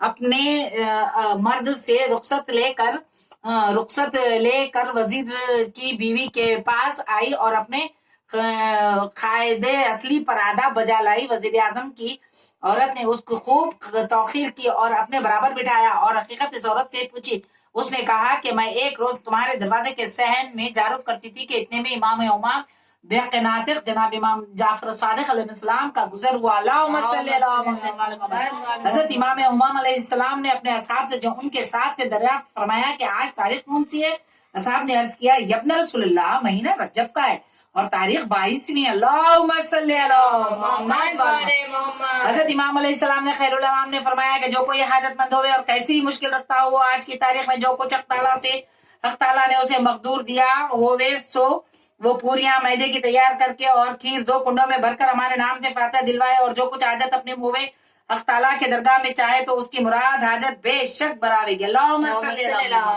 اپنے مرد سے رخصت لے کر وزیر کی بیوی کے پاس آئی اور اپنے قائد اصلی پر آداب بجا لائی. وزیر اعظم کی عورت نے اس کو خوب توقیر کی اور اپنے برابر بٹھایا اور حقیقت اس عورت سے پوچھی. اس نے کہا کہ میں ایک روز تمہارے دروازے کے صحن میں جارب کرتی تھی کہ اتنے میں امام امام بحق ناطق جناب امام جعفر صادق علیہ السلام کا گزر ہوا. اللہم صلی اللہ محمد. حضرت امام امام علیہ السلام نے اپنے اصحاب سے جو ان کے ساتھ تھے دریافت فرمایا کہ آج تاریخ کون سی ہے؟ اصحاب نے عرض کیا یبن رسول اللہ مہینہ رجب کا ہے اور تاریخ 22ویں. اللہم صلی اللہ محمد. حضرت امام علیہ السلام نے خیر الانام نے فرمایا کہ جو کوئی حاجت مند ہوئے اور کیسی مشکل رکھتا ہو آج کی تاریخ میں جو کچھ حق تعالیٰ نے اسے مقدور دیا ہوئے سو وہ پوریاں میدے کی تیار کر کے اور کھیر 2 کنڈوں میں بھر کر ہمارے نام سے فاتحہ دلوائے اور جو کچھ حاجت اپنے ہوئے حق تعالیٰ کے درگاہ میں چاہے تو اس کی مراد حاجت بے شک براوے گی. اللہم صلی اللہ.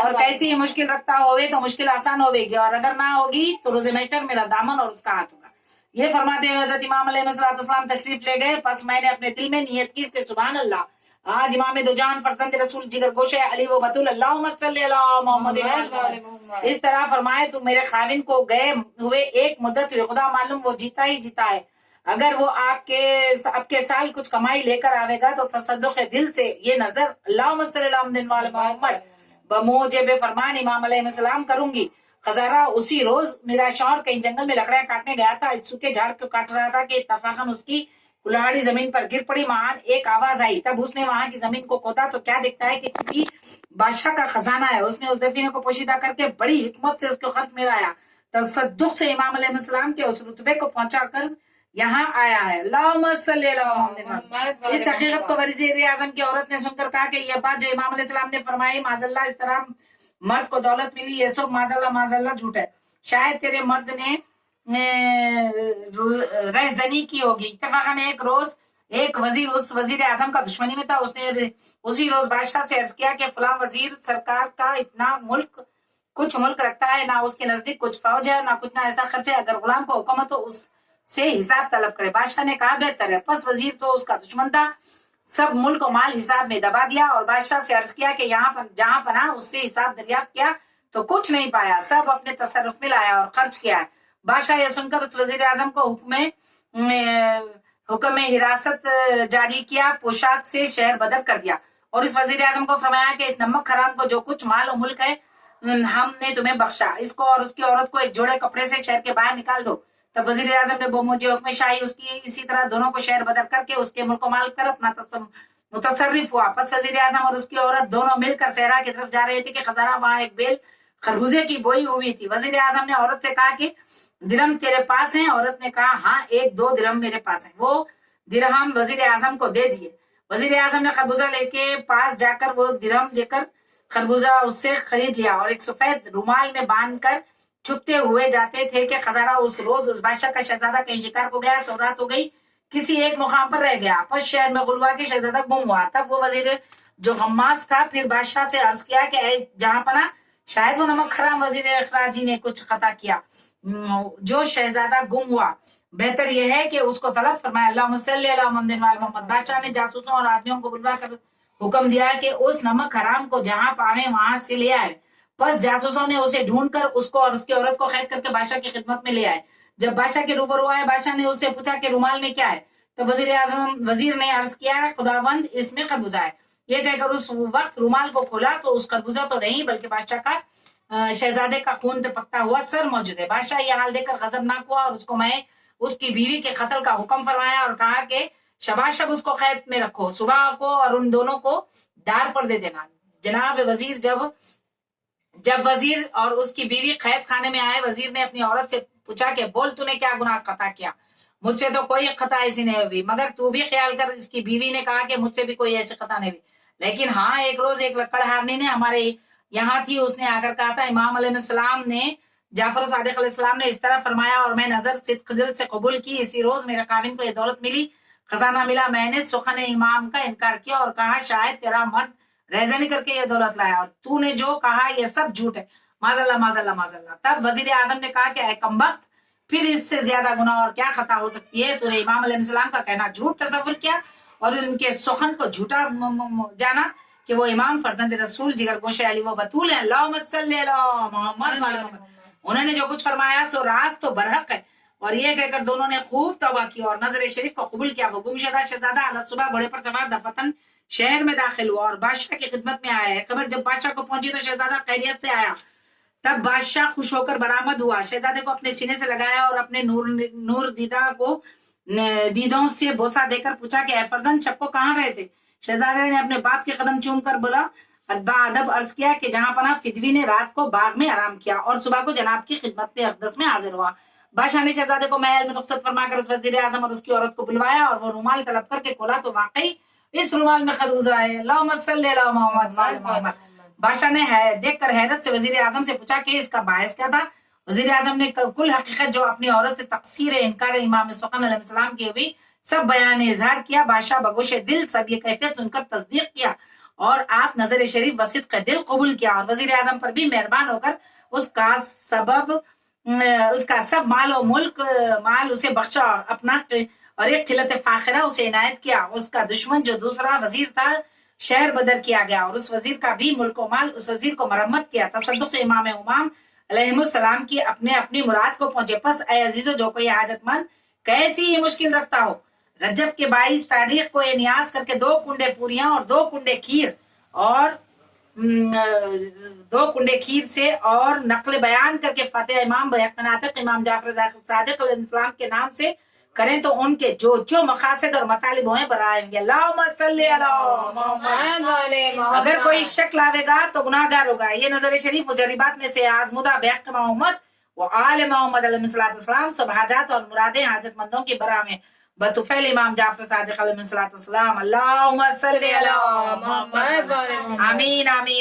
اور کیسی مشکل رکھتا ہوئے تو مشکل آسان ہوئے گی اور اگر نہ ہوگی تو روز محشر میرا دامن اور اس کا ہاتھ ہوگا. یہ فرماتے ہوئے حضرت امام علیہ السلام تشریف لے گئے. پس میں نے اپنے دل میں نیت کی کہ سبحان اللہ آج امام دو جان فرزند رسول جگر گوشے علی و بطول اللہم صلی اللہ محمد. اس طرح فرمائے تو میرے خاوند کو گئے ہوئے ایک مدت ہوئے خدا معلوم وہ جیتا ہی جیتا ہے. اگر وہ آپ کے سال کچھ کمائی لے کر آئے گا تو تصدق دل سے یہ نظر اللہم صلی اللہ محمد بموجب فرمان امام علیہ السلام کروں گی. خزارہ اسی روز میرا شوہر کہیں جنگل میں لکڑیاں کاٹنے گیا تھا. اس سوکھے جھاڑ کو کاٹ رہا تھا کہ اتفاقاً اس کی کلاڑی زمین پر گر پڑی. وہاں ایک آواز آئی. تب اس نے وہاں کی زمین کو کھودا تو کیا دیکھتا ہے کہ کسی بادشاہ کا خزانہ ہے. اس نے اس دفینے کو پوشیدہ کر کے بڑی حکمت سے اس کو خط ملایا. تصدق سے امام علیہ السلام کے اس رتبے کو پہنچا کر یہاں آیا ہے. اللہم صلی اللہ محمد. اس حقیقت کو وزیر اعظم کی عورت نے سن کر کہا کہ یہ بات جو امام علیہ السلام نے فرمائی معاذ اللہ اس طرح مرد کو دولت ملی یہ سب معاذ اللہ جھوٹ ہے. شاید تیرے مرد نے رہزنی کی ہوگی. اتفاقاً ایک روز ایک وزیر اس وزیر اعظم کا دشمنی میں تھا. اس نے اسی روز بادشاہ سے عرض کیا کہ فلاں وزیر سرکار کا اتنا کچھ ملک رکھتا ہے نہ اس کے نزدیک کچھ فوج ہے نہ کچھ نہ ایسا خرچ ہے. اگر غلام کو حکم ہے تو اس سے حساب طلب کرے. بادشاہ نے کہا بہتر ہے. پس وزیر تو اس کا دشمن تھا سب ملک و مال حساب میں دبا دیا اور بادشاہ سے عرض کیا کہ جہاں پناہ اس سے حساب دریافت کیا تو کچھ نہیں پایا. سب اپنے تصرف میں لایا اور خرچ کیا. بادشاہ یہ سن کر اس وزیر اعظم کو حکم حراست جاری کیا پوشاک سے شہر بدر کر دیا اور اس وزیر اعظم کو فرمایا کہ اس نمک حرام کو جو کچھ مال و ملک ہے ہم نے تمہیں بخشا اس کو اور اس کی عورت کو ایک جوڑے کپڑے سے شہر کے باہر نکال دو. تب وزیر اعظم نے بموجب حکم شاہی اس کی اسی طرح دونوں کو شہر بدر کر کے اس کے ملک و مال کر اپنا متصرف ہوا. پس وزیر اعظم اور اس کی عورت دونوں مل کر صحرا کی طرف جا رہے تھے کہ خزارہ وہاں ایک بیل خربوزے کی بوئی ہوئی تھی. وزیر اعظم نے عورت سے کہا کہ درہم تیرے پاس ہیں؟ عورت نے کہا ہاں 1-2 درہم میرے پاس ہیں. وہ درہم وزیر اعظم کو دے دیے. وزیر اعظم نے خربوزہ لے کے پاس جا کر وہ درہم دے کر خربوزہ اس سے خرید لیا اور ایک سفید رومال میں باندھ کر چھپتے ہوئے جاتے تھے کہ خزارہ اس روز اس بادشاہ کا شہزادہ کہیں شکار کو گیا تو رات ہو گئی کسی ایک مقام پر رہ گیا. پس شہر میں غلوا کے شہزادہ گم ہوا. تب وہ وزیر جو غماس تھا پھر بادشاہ سے عرض کیا کہ اے جہاں پناہ شاید وہ نمک حرام وزیر اخراجی نے کچھ خطا کیا جو شہزادہ گم ہوا. بہتر یہ ہے کہ اس کو طلب فرمائے. اللہم صلی اللہ محمد. بادشاہ نے جاسوسوں اور آدمیوں کو بلوا کر حکم دیا کہ اس نمک حرام کو جہاں پاویں وہاں سے لے آئے. پس جاسوسوں نے اسے ڈھونڈ کر اس کو اور اس کی عورت کو قید کر کے بادشاہ کی خدمت میں لے آئے. جب بادشاہ کے روبرو آئے بادشاہ نے اس سے پوچھا کہ رومال میں کیا ہے. تو وزیر نے عرض کیا خداوند اس میں خربوزہ ہے. یہ کہہ کر اس وقت رومال کو کھولا تو اس خربوزہ تو نہیں بلکہ بادشاہ کا شہزادے کا خون پکتا ہوا سر موجود ہے. بادشاہ یہ حال دیکھ کر غضبناک ہوا اور اس کو میں اس کی بیوی کے قتل کا حکم فرمایا اور کہا کہ شباشب اس کو قید میں رکھو صبح کو اور ان دونوں کو دار پر دے دینا. جناب وزیر جب وزیر اور اس کی بیوی قید خانے میں آئے وزیر نے اپنی عورت سے پوچھا کہ بول تو نے کیا گناہ خطا کیا. مجھ سے تو کوئی خطا ایسی نہیں ہوئی مگر تو بھی خیال کر. اس کی بیوی نے کہا کہ مجھ سے بھی کوئی ایسی خطا نہیں ہوئی لیکن ہاں ایک روز ایک لکڑہارنی نے ہمارے یہاں تھی. اس نے آ کر کہا تھا امام علیہ السلام نے جعفر صادق علیہ السلام نے اس طرح فرمایا اور میں نظر صدق دل سے قبول کی. اسی روز میرے خاوند کو یہ دولت ملی خزانہ ملا. میں نے سخن امام کا انکار کیا اور کہا شاید تیرا مرد رہزنی کر کے یہ دولت لایا اور تو نے جو کہا یہ سب جھوٹ ہے. معاذ اللہ معاذ اللہ معاذ اللہ. تب وزیر اعظم نے کہا کہ اے کمبخت پھر اس سے زیادہ گناہ اور کیا خطا ہو سکتی ہے. تو نے امام علیہ السلام کا کہنا جھوٹ تصور کیا اور ان کے سخن کو جھوٹا جانا کہ وہ امام فرزند رسول جگر گوشے علی و بطول ہیں. اللہم صلی علی محمد وعلی محمد. انہوں نے جو کچھ فرمایا سو راست تو برحق ہے. اور یہ کہہ کر دونوں نے خوب توبہ کی اور نظر شریف کو قبول کیا. وہ گمشدہ شہزادہ حالت صبح گھوڑے پر سوار دفتن شہر میں داخل ہوا اور بادشاہ کی خدمت میں آیا ہے. خبر جب بادشاہ کو پہنچی تو شہزادہ خیریت سے آیا. تب بادشاہ خوش ہو کر برآمد ہوا. شہزادے کو اپنے سینے سے لگایا اور اپنے نور دیدہ کو دیدوں سے بوسہ دے کر پوچھا کہ اے فرزند شب کو کہاں رہے تھے؟ شہزادے نے اپنے باپ کے قدم چوم کر بولا ادب عرض کیا کہ جہاں پناہ فدوی نے رات کو باغ میں آرام کیا اور صبح کو جناب کی خدمت اقدس میں حاضر ہوا. بادشاہ نے شہزادے کو محل میں رخصت فرما کر اس وزیر اعظم اور اس کی عورت کو بلوایا اور وہ رومال طلب کر کے کھولا تو واقعی اس رومال میں خروزہ ہے. اللہم صلی علی محمد وعلی محمد. بادشاہ نے دیکھ کر حیرت سے وزیر اعظم سے پوچھا کہ اس کا باعث کیا تھا. وزیر اعظم نے کل حقیقت جو اپنی عورت سے تقصیر انکار امام سخن علیہ السلام کی ہوئی سب بیان اظہار کیا. بادشاہ بگوش دل سب یہ کیفیت سن کر تصدیق کیا اور آپ نظر شریف بصدق دل قبول کیا اور وزیر اعظم پر بھی مہربان ہو کر اس کا سب مال و مال اسے بخشا اور اپنا اور ایک قلت فاخرہ اسے عنایت کیا. اس کا دشمن جو دوسرا وزیر تھا شہر بدر کیا گیا اور اس وزیر کا بھی ملک و مال اس وزیر کو مرمت کیا. تصدق امام علیہ السلام کی اپنی مراد کو پہنچے. پس اے عزیزو جو کوئی حاجت مند کیسی ہی مشکل رکھتا ہو رجب کے 22 تاریخ کو یہ نیاز کر کے 2 کنڈے پوریاں اور 2 کنڈے کھیر اور 2 کنڈے کھیر سے اور نقل بیان کر کے فاتح امام بحق ناطق امام جعفر صادق علیہ السلام کے نام سے کریں تو ان کے جو مقاصد اور مطالب ہیں برآئیں گے. اللہم صلی علی محمد. اگر کوئی شک لاوے گا تو گناہگار ہوگا. یہ نظر شریف مجربات میں سے آزمودہ بحق محمد و آل محمد علیہ السلام سب حاجات اور مرادیں حاجت مندوں کی برآ میں بطفیل امام جعفر صادق علیہ السلام. اللہم صلی علی محمد. آمین آمین.